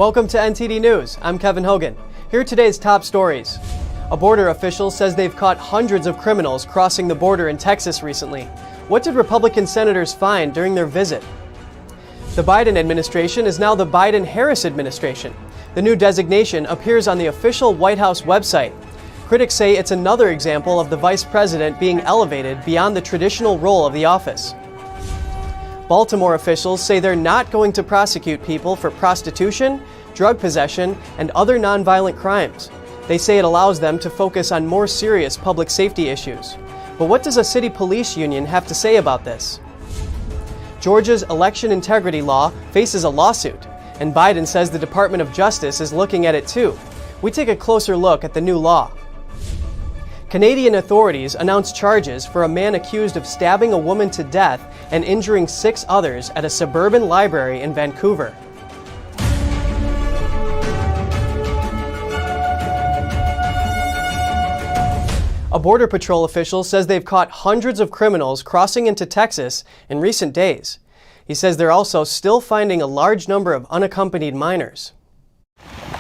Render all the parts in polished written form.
Welcome to NTD News. I'm Kevin Hogan. Here are today's top stories. A border official says they've caught hundreds of criminals crossing the border in Texas recently. What did Republican senators find during their visit? The Biden administration is now the Biden-Harris administration. The new designation appears on the official White House website. Critics say it's another example of the vice president being elevated beyond the traditional role of the office. Baltimore officials say they're not going to prosecute people for prostitution, drug possession, and other nonviolent crimes. They say it allows them to focus on more serious public safety issues. But what does a city police union have to say about this? Georgia's election integrity law faces a lawsuit, and Biden says the Department of Justice is looking at it too. We take a closer look at the new law. Canadian authorities announced charges for a man accused of stabbing a woman to death and injuring 6 others at a suburban library in Vancouver. A Border Patrol official says they've caught hundreds of criminals crossing into Texas in recent days. He says they're also still finding a large number of unaccompanied minors.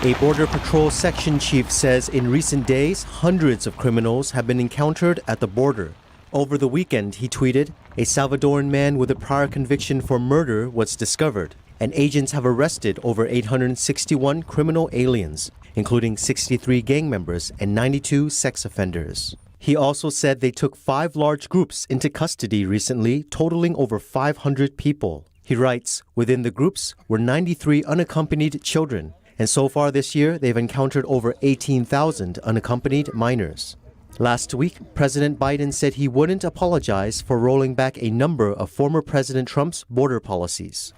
A Border Patrol section chief says in recent days, hundreds of criminals have been encountered at the border. Over the weekend, he tweeted, "A Salvadoran man with a prior conviction for murder was discovered, and agents have arrested over 861 criminal aliens, including 63 gang members and 92 sex offenders." He also said they took 5 large groups into custody recently, totaling over 500 people. He writes, "Within the groups were 93 unaccompanied children, and so far this year they've encountered over 18,000 unaccompanied minors." Last week, President Biden said he wouldn't apologize for rolling back a number of former President Trump's border policies.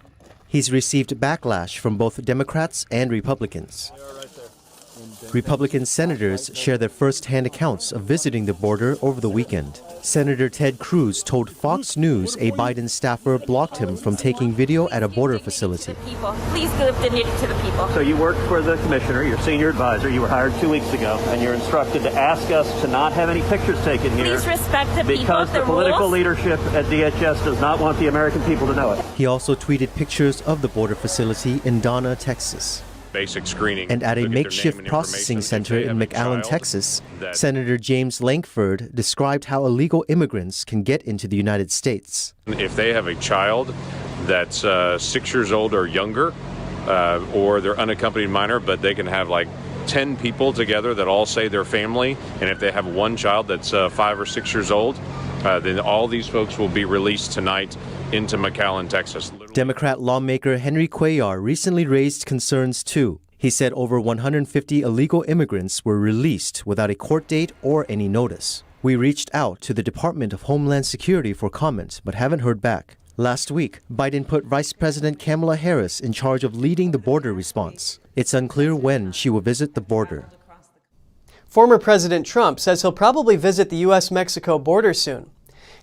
He's received backlash from both Democrats and Republicans. Republican senators share their first-hand accounts of visiting the border over the weekend. Senator Ted Cruz told Fox News a Biden staffer blocked him from taking video at a border facility. Please give dignity to the people. So you work for the commissioner, your senior advisor. You were hired 2 weeks ago, and you're instructed to ask us to not have any pictures taken here. Please respect the people, because the political leadership at DHS does not want the American people to know it. He also tweeted pictures of the border facility in Donna, Texas. Basic screening. And at a makeshift processing center in McAllen, Texas, Senator James Lankford described how illegal immigrants can get into the United States. If they have a child that's 6 years old or younger, or they're unaccompanied minor, but they can have like 10 people together that all say they're family, and if they have one child that's 5 or 6 years old, then all these folks will be released tonight into McAllen, Texas. Democrat lawmaker Henry Cuellar recently raised concerns too. He said over 150 illegal immigrants were released without a court date or any notice. We reached out to the Department of Homeland Security for comment, but haven't heard back. Last week, Biden put Vice President Kamala Harris in charge of leading the border response. It's unclear when she will visit the border. Former President Trump says he'll probably visit the U.S.-Mexico border soon.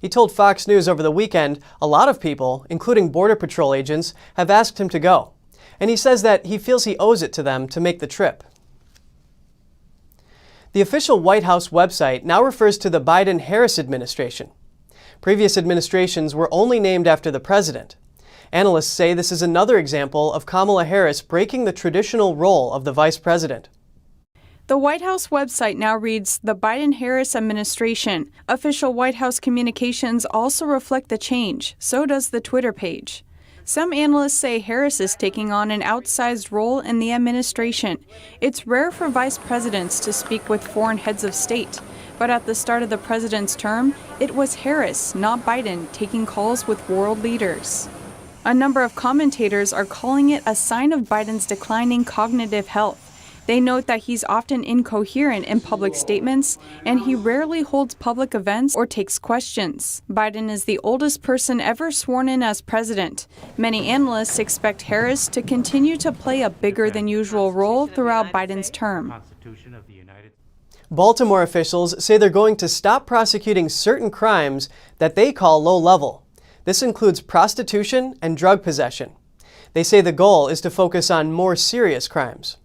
He told Fox News over the weekend a lot of people, including Border Patrol agents, have asked him to go. And he says that he feels he owes it to them to make the trip. The official White House website now refers to the Biden-Harris administration. Previous administrations were only named after the president. Analysts say this is another example of Kamala Harris breaking the traditional role of the vice president. The White House website now reads the Biden-Harris administration. Official White House communications also reflect the change. So does the Twitter page. Some analysts say Harris is taking on an outsized role in the administration. It's rare for vice presidents to speak with foreign heads of state. But at the start of the president's term, it was Harris, not Biden, taking calls with world leaders. A number of commentators are calling it a sign of Biden's declining cognitive health. They note that he's often incoherent in public statements, and he rarely holds public events or takes questions. Biden is the oldest person ever sworn in as president. Many analysts expect Harris to continue to play a bigger-than-usual role throughout Biden's term. Baltimore officials say they're going to stop prosecuting certain crimes that they call low-level. This includes prostitution and drug possession. They say the goal is to focus on more serious crimes.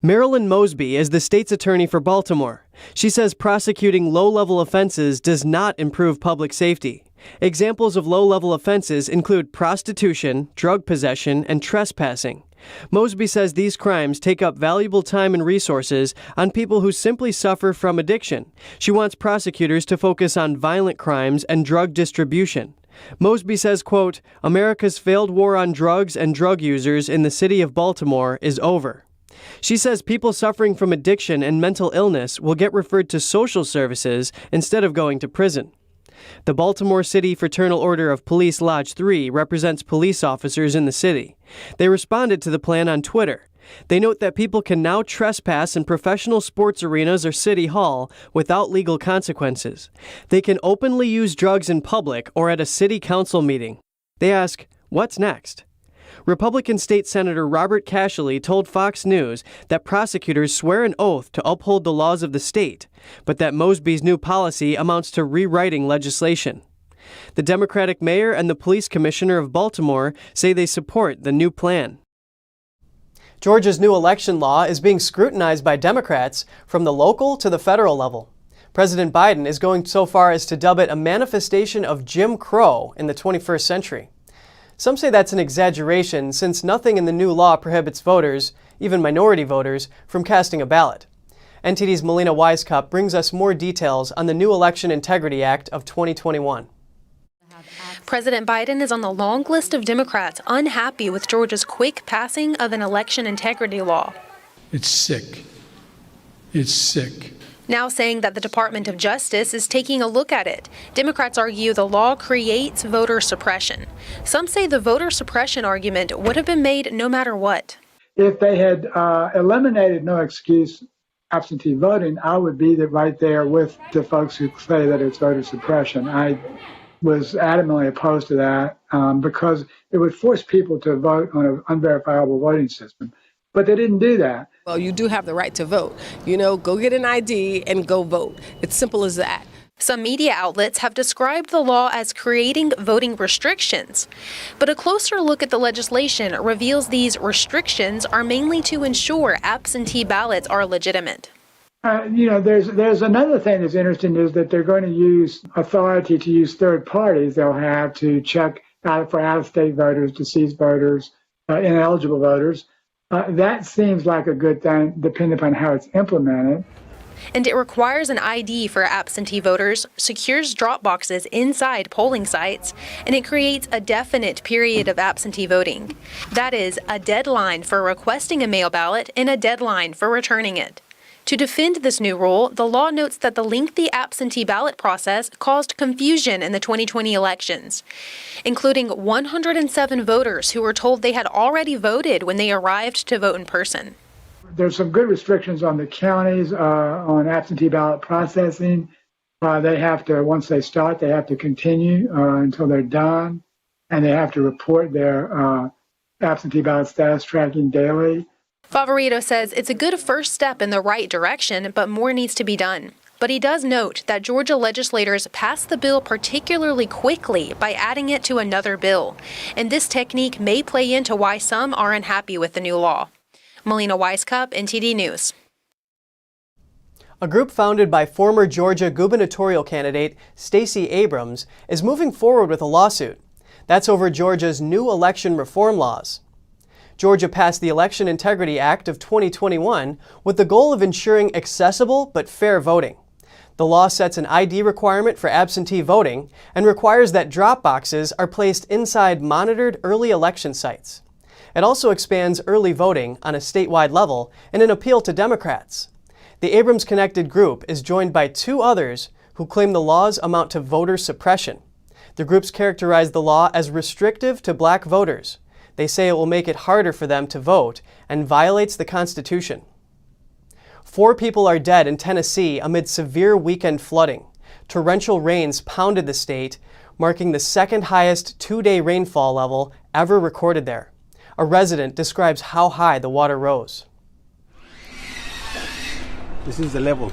Marilyn Mosby is the state's attorney for Baltimore. She says prosecuting low-level offenses does not improve public safety. Examples of low-level offenses include prostitution, drug possession, and trespassing. Mosby says these crimes take up valuable time and resources on people who simply suffer from addiction. She wants prosecutors to focus on violent crimes and drug distribution. Mosby says, quote, "America's failed war on drugs and drug users in the city of Baltimore is over." She says people suffering from addiction and mental illness will get referred to social services instead of going to prison. The Baltimore City Fraternal Order of Police Lodge 3 represents police officers in the city. They responded to the plan on Twitter. They note that people can now trespass in professional sports arenas or City Hall without legal consequences. They can openly use drugs in public or at a city council meeting. They ask, what's next? Republican State Senator Robert Cashley told Fox News that prosecutors swear an oath to uphold the laws of the state, but that Mosby's new policy amounts to rewriting legislation. The Democratic mayor and the police commissioner of Baltimore say they support the new plan. Georgia's new election law is being scrutinized by Democrats from the local to the federal level. President Biden is going so far as to dub it a manifestation of Jim Crow in the 21st century. Some say that's an exaggeration, since nothing in the new law prohibits voters, even minority voters, from casting a ballot. NTD's Melina Weisskopf brings us more details on the new Election Integrity Act of 2021. President Biden is on the long list of Democrats unhappy with Georgia's quick passing of an election integrity law. It's sick. It's sick. Now saying that the Department of Justice is taking a look at it. Democrats argue the law creates voter suppression. Some say the voter suppression argument would have been made no matter what. If they had eliminated no excuse absentee voting, I would be right there with the folks who say that it's voter suppression. I was adamantly opposed to that because it would force people to vote on an unverifiable voting system. But they didn't do that. Well, you do have the right to vote. Go get an ID and go vote. It's simple as that. Some media outlets have described the law as creating voting restrictions. But a closer look at the legislation reveals these restrictions are mainly to ensure absentee ballots are legitimate. There's another thing that's interesting is that they're going to use authority to use third parties they'll have to check out for out-of-state voters, deceased voters, ineligible voters. That seems like a good thing, depending upon how it's implemented. And it requires an ID for absentee voters, secures drop boxes inside polling sites, and it creates a definite period of absentee voting. That is, a deadline for requesting a mail ballot and a deadline for returning it. To defend this new rule, the law notes that the lengthy absentee ballot process caused confusion in the 2020 elections, including 107 voters who were told they had already voted when they arrived to vote in person. There's some good restrictions on the counties on absentee ballot processing. They have to, once they start, they have to continue until they're done, and they have to report their absentee ballot status tracking daily. Favorito says it's a good first step in the right direction, but more needs to be done. But he does note that Georgia legislators passed the bill particularly quickly by adding it to another bill. And this technique may play into why some are unhappy with the new law. Melina Weisskopf, NTD News. A group founded by former Georgia gubernatorial candidate Stacey Abrams is moving forward with a lawsuit. That's over Georgia's new election reform laws. Georgia passed the Election Integrity Act of 2021 with the goal of ensuring accessible but fair voting. The law sets an ID requirement for absentee voting and requires that drop boxes are placed inside monitored early election sites. It also expands early voting on a statewide level in an appeal to Democrats. The Abrams-connected group is joined by two others who claim the laws amount to voter suppression. The groups characterize the law as restrictive to black voters. They say it will make it harder for them to vote and violates the Constitution. 4 people are dead in Tennessee amid severe weekend flooding. Torrential rains pounded the state, marking the second highest 2-day rainfall level ever recorded there. A resident describes how high the water rose. This is the level,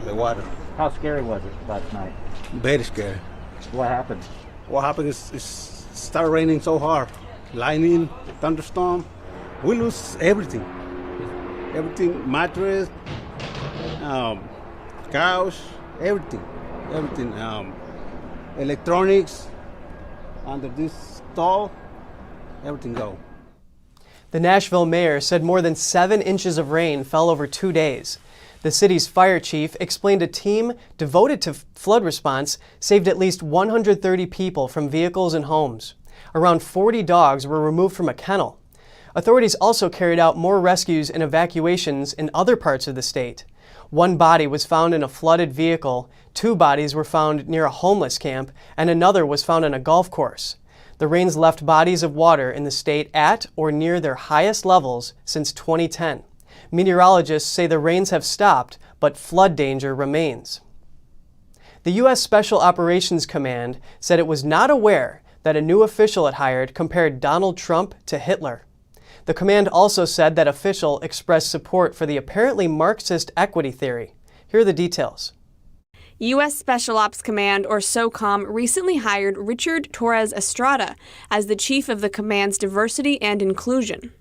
the water. How scary was it last night? Very scary. What happened? What happened is it started raining so hard. Lightning, thunderstorm. We lose everything. Everything, mattress, couch, everything. Electronics, under this stall, everything go. The Nashville mayor said more than 7 inches of rain fell over 2 days. The city's fire chief explained a team devoted to flood response saved at least 130 people from vehicles and homes. Around 40 dogs were removed from a kennel. Authorities also carried out more rescues and evacuations in other parts of the state. 1 body was found in a flooded vehicle, 2 bodies were found near a homeless camp, and another was found on a golf course. The rains left bodies of water in the state at or near their highest levels since 2010. Meteorologists say the rains have stopped, but flood danger remains. The U.S. Special Operations Command said it was not aware that a new official it hired compared Donald Trump to Hitler. The command also said that official expressed support for the apparently Marxist equity theory. Here are the details. U.S. Special Ops Command, or Socom, recently hired Richard Torres Estrada as the chief of the command's diversity and inclusion.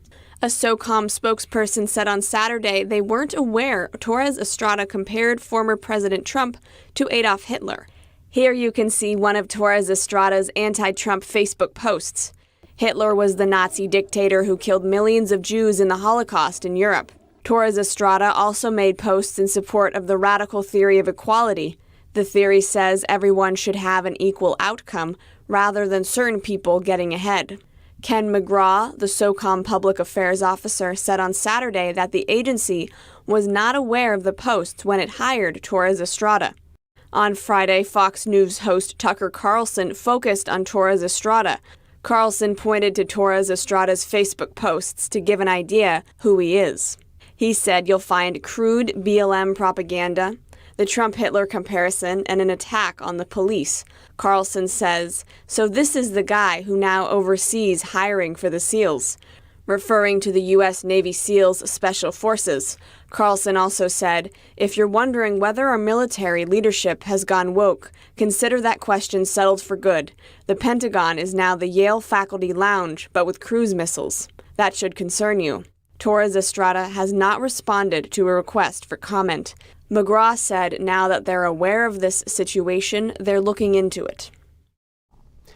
A Socom spokesperson said on Saturday they weren't aware Torres Estrada compared former President Trump to Adolf Hitler. Here you can see one of Torres Estrada's anti-Trump Facebook posts. Hitler was the Nazi dictator who killed millions of Jews in the Holocaust in Europe. Torres Estrada also made posts in support of the radical theory of equality. The theory says everyone should have an equal outcome rather than certain people getting ahead. Ken McGraw, the Socom public affairs officer, said on Saturday that the agency was not aware of the posts when it hired Torres Estrada. On Friday, Fox News host Tucker Carlson focused on Torres Estrada. Carlson pointed to Torres Estrada's Facebook posts to give an idea who he is. He said you'll find crude BLM propaganda, the Trump-Hitler comparison, and an attack on the police. Carlson says, so this is the guy who now oversees hiring for the SEALs. Referring to the U.S. Navy SEALs Special Forces, Carlson also said, if you're wondering whether our military leadership has gone woke, consider that question settled for good. The Pentagon is now the Yale Faculty Lounge, but with cruise missiles. That should concern you. Torres Estrada has not responded to a request for comment. McGraw said now that they're aware of this situation, they're looking into it.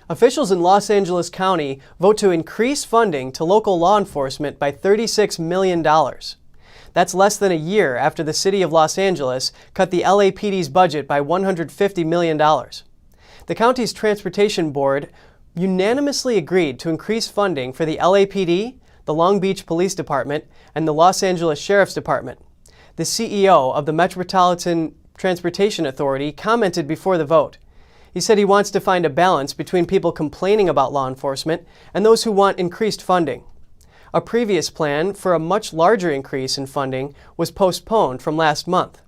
Officials in Los Angeles County vote to increase funding to local law enforcement by $36 million. That's less than a year after the city of Los Angeles cut the LAPD's budget by $150 million. The county's transportation board unanimously agreed to increase funding for the LAPD, the Long Beach Police Department, and the Los Angeles Sheriff's Department. The CEO of the Metropolitan Transportation Authority commented before the vote. He said he wants to find a balance between people complaining about law enforcement and those who want increased funding. A previous plan for a much larger increase in funding was postponed from last month.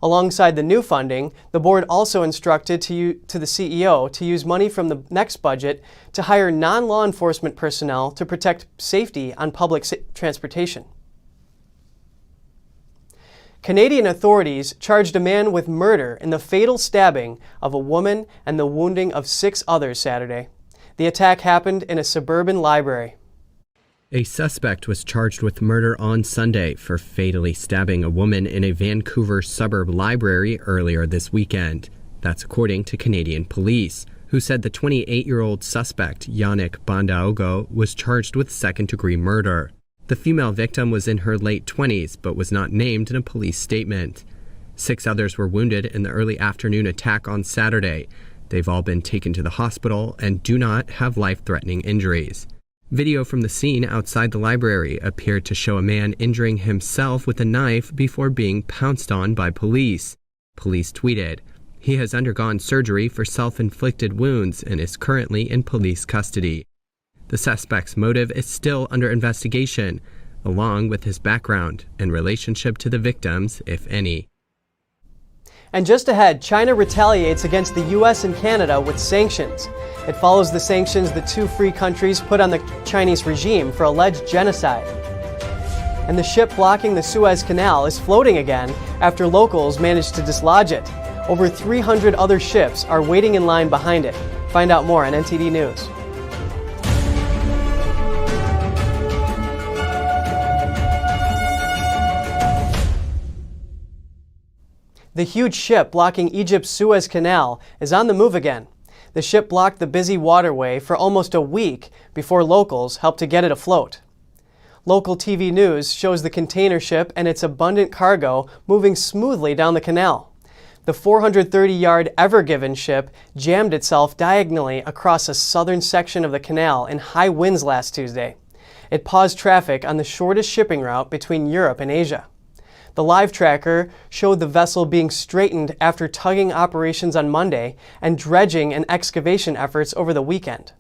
Alongside the new funding, the board also instructed to the CEO to use money from the next budget to hire non-law enforcement personnel to protect safety on public transportation. Canadian authorities charged a man with murder in the fatal stabbing of a woman and the wounding of 6 others Saturday. The attack happened in a suburban library. A suspect was charged with murder on Sunday for fatally stabbing a woman in a Vancouver suburb library earlier this weekend. That's according to Canadian police, who said the 28-year-old suspect, Yannick Bandaogo, was charged with second-degree murder. The female victim was in her late 20s but was not named in a police statement. 6 others were wounded in the early afternoon attack on Saturday. They've all been taken to the hospital and do not have life-threatening injuries. Video from the scene outside the library appeared to show a man injuring himself with a knife before being pounced on by police. Police tweeted, "He has undergone surgery for self-inflicted wounds and is currently in police custody." The suspect's motive is still under investigation, along with his background and relationship to the victims, if any. And just ahead, China retaliates against the U.S. and Canada with sanctions. It follows the sanctions the 2 free countries put on the Chinese regime for alleged genocide. And the ship blocking the Suez Canal is floating again after locals managed to dislodge it. Over 300 other ships are waiting in line behind it. Find out more on NTD News. The huge ship blocking Egypt's Suez Canal is on the move again. The ship blocked the busy waterway for almost a week before locals helped to get it afloat. Local TV news shows the container ship and its abundant cargo moving smoothly down the canal. The 430-yard Ever Given ship jammed itself diagonally across a southern section of the canal in high winds last Tuesday. It paused traffic on the shortest shipping route between Europe and Asia. The live tracker showed the vessel being straightened after tugging operations on Monday and dredging and excavation efforts over the weekend.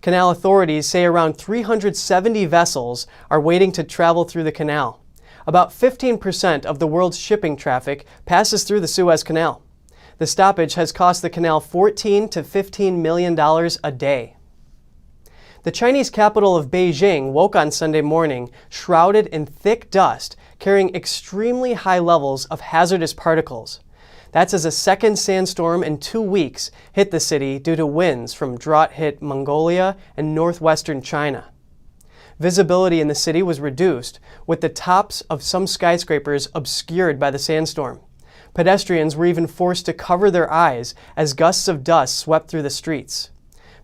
Canal authorities say around 370 vessels are waiting to travel through the canal. About 15% of the world's shipping traffic passes through the Suez Canal. The stoppage has cost the canal $14 to $15 million a day. The Chinese capital of Beijing woke on Sunday morning shrouded in thick dust, carrying extremely high levels of hazardous particles. That's as a second sandstorm in 2 weeks hit the city due to winds from drought-hit Mongolia and northwestern China. Visibility in the city was reduced, with the tops of some skyscrapers obscured by the sandstorm. Pedestrians were even forced to cover their eyes as gusts of dust swept through the streets.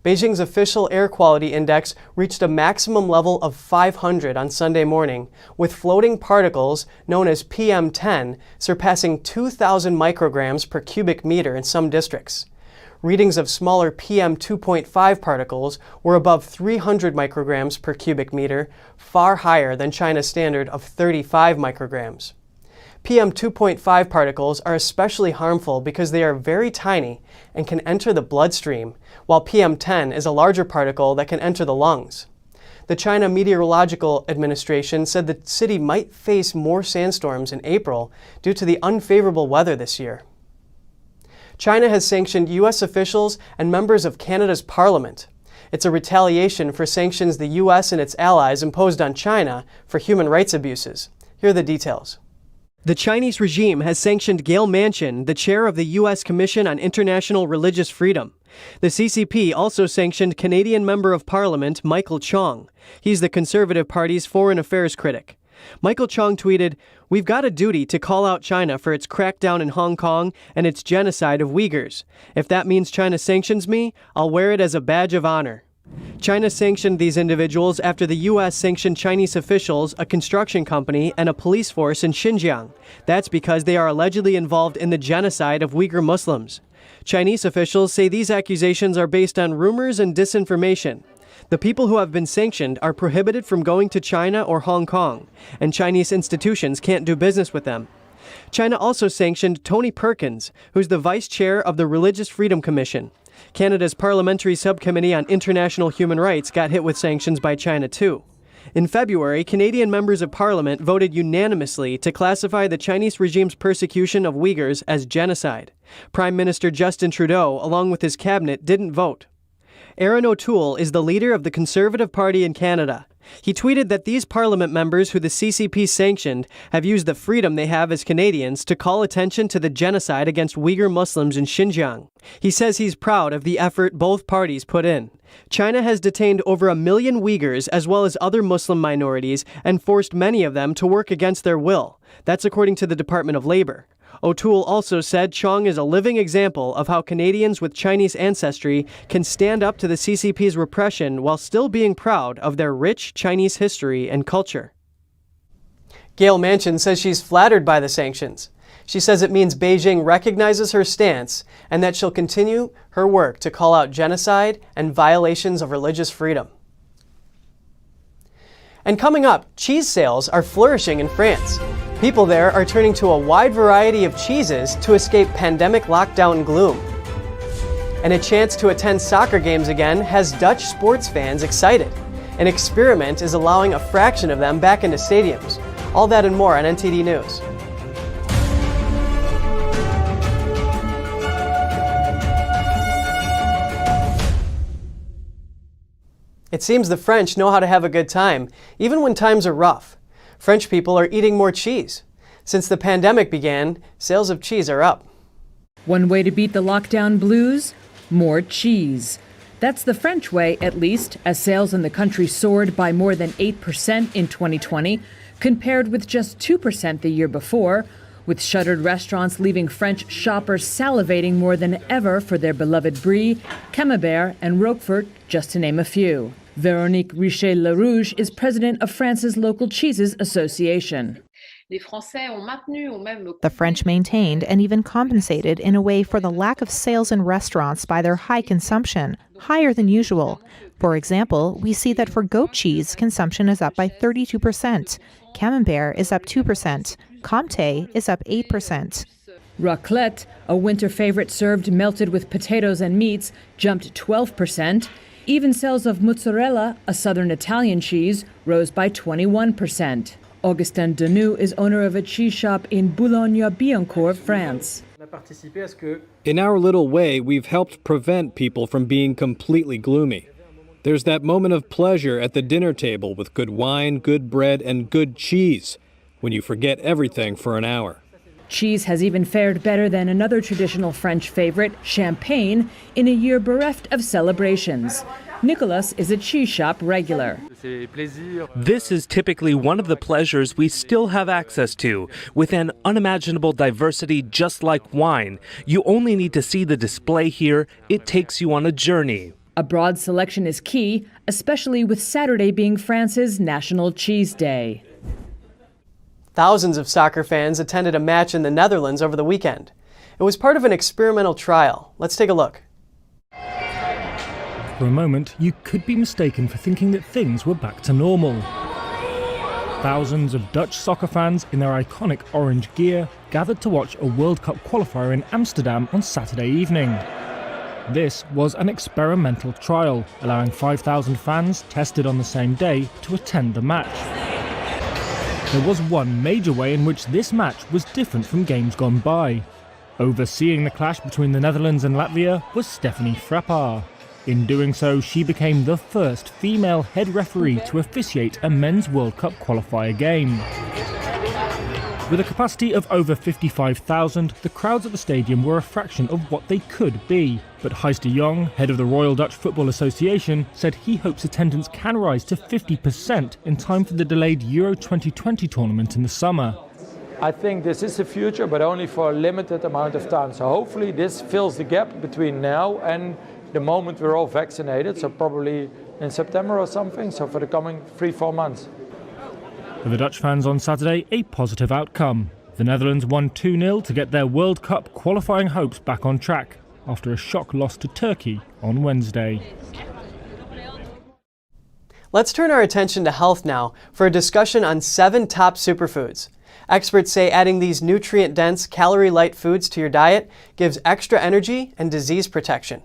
Beijing's official air quality index reached a maximum level of 500 on Sunday morning, with floating particles known as PM10 surpassing 2,000 micrograms per cubic meter in some districts. Readings of smaller PM2.5 particles were above 300 micrograms per cubic meter, far higher than China's standard of 35 micrograms. PM2.5 particles are especially harmful because they are very tiny and can enter the bloodstream, while PM10 is a larger particle that can enter the lungs. The China Meteorological Administration said the city might face more sandstorms in April due to the unfavorable weather this year. China has sanctioned U.S. officials and members of Canada's parliament. It's a retaliation for sanctions the U.S. and its allies imposed on China for human rights abuses. Here are the details. The Chinese regime has sanctioned Gail Manchin, the chair of the U.S. Commission on International Religious Freedom. The CCP also sanctioned Canadian Member of Parliament Michael Chong. He's the Conservative Party's foreign affairs critic. Michael Chong tweeted, "We've got a duty to call out China for its crackdown in Hong Kong and its genocide of Uyghurs. If that means China sanctions me, I'll wear it as a badge of honor." China sanctioned these individuals after the U.S. sanctioned Chinese officials, a construction company, and a police force in Xinjiang. That's because they are allegedly involved in the genocide of Uyghur Muslims. Chinese officials say these accusations are based on rumors and disinformation. The people who have been sanctioned are prohibited from going to China or Hong Kong, and Chinese institutions can't do business with them. China also sanctioned Tony Perkins, who's the vice chair of the Religious Freedom Commission. Canada's Parliamentary Subcommittee on International Human Rights got hit with sanctions by China, too. In February, Canadian members of Parliament voted unanimously to classify the Chinese regime's persecution of Uyghurs as genocide. Prime Minister Justin Trudeau, along with his cabinet, didn't vote. Aaron O'Toole is the leader of the Conservative Party in Canada. He tweeted that these parliament members who the CCP sanctioned have used the freedom they have as Canadians to call attention to the genocide against Uyghur Muslims in Xinjiang. He says he's proud of the effort both parties put in. China has detained over 1 million Uyghurs as well as other Muslim minorities and forced many of them to work against their will. That's according to the Department of Labor. O'Toole also said Chong is a living example of how Canadians with Chinese ancestry can stand up to the CCP's repression while still being proud of their rich Chinese history and culture. Gail Manchin says she's flattered by the sanctions. She says it means Beijing recognizes her stance and that she'll continue her work to call out genocide and violations of religious freedom. And coming up, cheese sales are flourishing in France. People there are turning to a wide variety of cheeses to escape pandemic lockdown gloom. And a chance to attend soccer games again has Dutch sports fans excited. An experiment is allowing a fraction of them back into stadiums. All that and more on NTD News. It seems the French know how to have a good time, even when times are rough. French people are eating more cheese. Since the pandemic began, sales of cheese are up. One way to beat the lockdown blues? More cheese. That's the French way, at least, as sales in the country soared by more than 8% in 2020, compared with just 2% the year before, with shuttered restaurants leaving French shoppers salivating more than ever for their beloved Brie, Camembert, and Roquefort, just to name a few. Véronique Richer-Larouche is president of France's Local Cheeses Association. The French maintained and even compensated in a way for the lack of sales in restaurants by their high consumption, higher than usual. For example, we see that for goat cheese, consumption is up by 32%. Camembert is up 2%. Comté is up 8%. Raclette, a winter favorite served melted with potatoes and meats, jumped 12%. Even sales of mozzarella, a southern Italian cheese, rose by 21%. Augustin Denou is owner of a cheese shop in Boulogne-Billancourt, France. In our little way, we've helped prevent people from being completely gloomy. There's that moment of pleasure at the dinner table with good wine, good bread, and good cheese, when you forget everything for an hour. Cheese has even fared better than another traditional French favorite, champagne, in a year bereft of celebrations. Nicolas is a cheese shop regular. This is typically one of the pleasures we still have access to. With an unimaginable diversity just like wine, you only need to see the display here. It takes you on a journey. A broad selection is key, especially with Saturday being France's National Cheese Day. Thousands of soccer fans attended a match in the Netherlands over the weekend. It was part of an experimental trial. Let's take a look. For a moment, you could be mistaken for thinking that things were back to normal. Thousands of Dutch soccer fans in their iconic orange gear gathered to watch a World Cup qualifier in Amsterdam on Saturday evening. This was an experimental trial, allowing 5,000 fans tested on the same day to attend the match. There was one major way in which this match was different from games gone by. Overseeing the clash between the Netherlands and Latvia was Stephanie Frappart. In doing so, she became the first female head referee to officiate a men's World Cup qualifier game. With a capacity of over 55,000, the crowds at the stadium were a fraction of what they could be. But Gijs de Jong, head of the Royal Dutch Football Association, said he hopes attendance can rise to 50% in time for the delayed Euro 2020 tournament in the summer. I think this is the future, but only for a limited amount of time. So hopefully this fills the gap between now and the moment we're all vaccinated, so probably in September or something, so for the coming 3-4 months. For the Dutch fans on Saturday, a positive outcome. The Netherlands won 2-0 to get their World Cup qualifying hopes back on track after a shock loss to Turkey on Wednesday. Let's turn our attention to health now for a discussion on 7 top superfoods. Experts say adding these nutrient-dense, calorie-light foods to your diet gives extra energy and disease protection.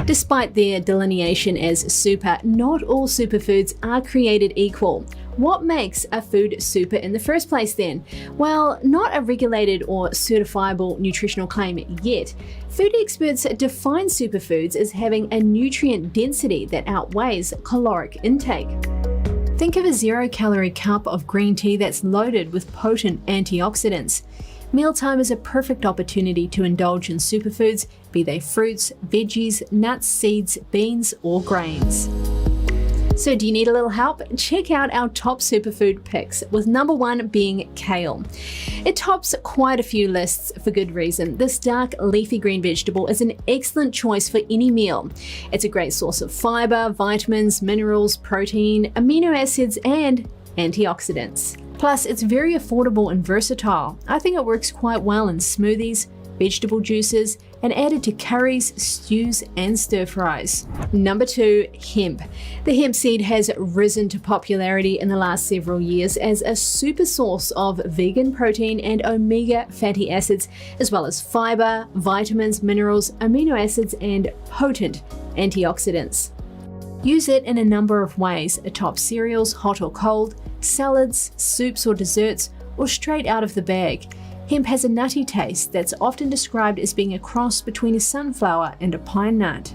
Despite their delineation as super, not all superfoods are created equal. What makes a food super in the first place then? Well, not a regulated or certifiable nutritional claim yet. Food experts define superfoods as having a nutrient density that outweighs caloric intake. Think of a 0-calorie cup of green tea that's loaded with potent antioxidants. Mealtime is a perfect opportunity to indulge in superfoods, be they fruits, veggies, nuts, seeds, beans, or grains. So do you need a little help? Check out our top superfood picks, with number 1 being kale. It tops quite a few lists for good reason. This dark leafy green vegetable is an excellent choice for any meal. It's a great source of fiber, vitamins, minerals, protein, amino acids, and antioxidants. Plus, it's very affordable and versatile. I think it works quite well in smoothies, vegetable juices, and added to curries, stews, and stir-fries. Number 2, hemp. The hemp seed has risen to popularity in the last several years as a super source of vegan protein and omega fatty acids, as well as fiber, vitamins, minerals, amino acids, and potent antioxidants. Use it in a number of ways, atop cereals, hot or cold, salads, soups or desserts, or straight out of the bag. Hemp has a nutty taste that's often described as being a cross between a sunflower and a pine nut.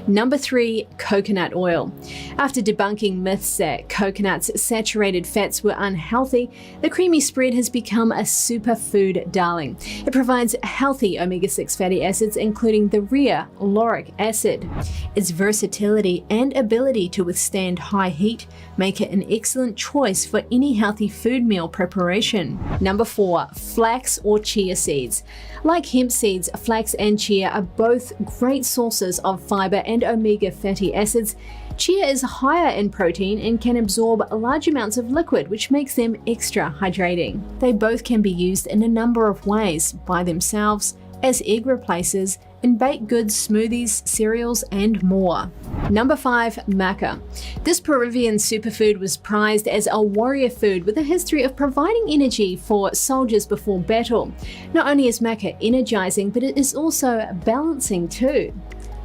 Number 3, coconut oil. After debunking myths that coconut's saturated fats were unhealthy, the creamy spread has become a superfood darling. It provides healthy omega-6 fatty acids, including the rare lauric acid. Its versatility and ability to withstand high heat make it an excellent choice for any healthy food meal preparation. Number 4, flax or chia seeds. Like hemp seeds, flax and chia are both great sources of fiber and omega fatty acids. Chia is higher in protein and can absorb large amounts of liquid, which makes them extra hydrating. They both can be used in a number of ways, by themselves, as egg replacers, in baked goods, smoothies, cereals, and more. Number 5, maca. This Peruvian superfood was prized as a warrior food with a history of providing energy for soldiers before battle. Not only is maca energizing, but it is also balancing too.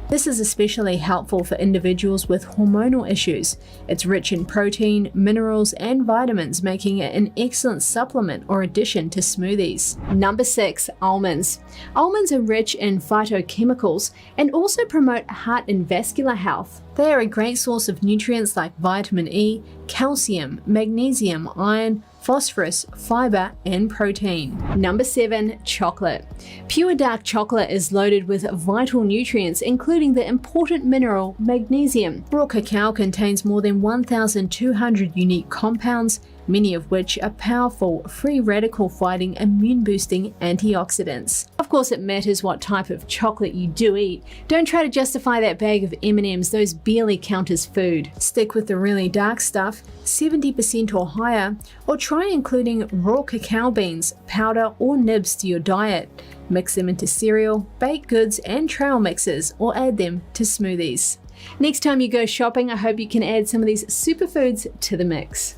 This is especially helpful for individuals with hormonal issues. It's rich in protein, minerals, and vitamins, making it an excellent supplement or addition to smoothies. Number 6, almonds. Almonds are rich in phytochemicals and also promote heart and vascular health. They are a great source of nutrients like vitamin E, calcium, magnesium, iron, phosphorus, fiber, and protein. Number 7, chocolate. Pure dark chocolate is loaded with vital nutrients, including the important mineral magnesium. Raw cacao contains more than 1,200 unique compounds, many of which are powerful, free radical fighting, immune boosting antioxidants. Of course, it matters what type of chocolate you do eat. Don't try to justify that bag of M&Ms, those barely count as food. Stick with the really dark stuff, 70% or higher, or try including raw cacao beans, powder, or nibs to your diet. Mix them into cereal, baked goods, and trail mixes, or add them to smoothies. Next time you go shopping, I hope you can add some of these superfoods to the mix.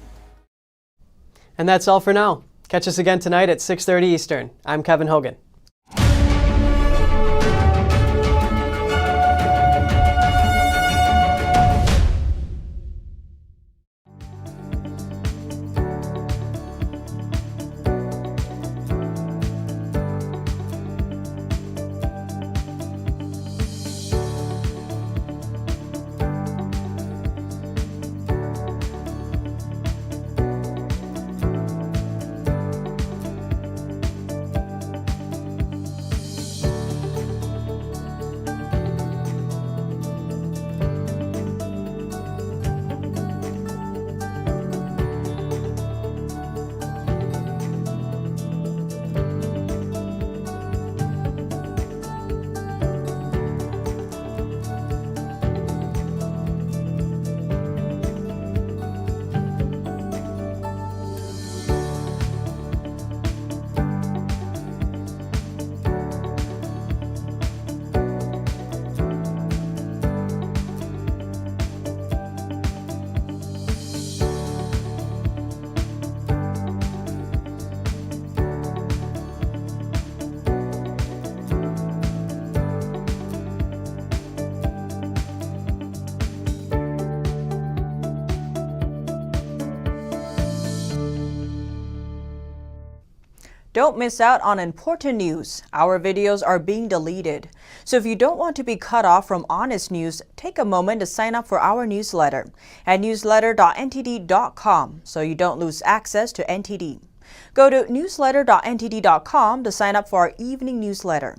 And that's all for now. Catch us again tonight at 6:30 Eastern. I'm Kevin Hogan. Don't miss out on important news. Our videos are being deleted. So if you don't want to be cut off from honest news, take a moment to sign up for our newsletter at newsletter.ntd.com so you don't lose access to NTD. Go to newsletter.ntd.com to sign up for our evening newsletter.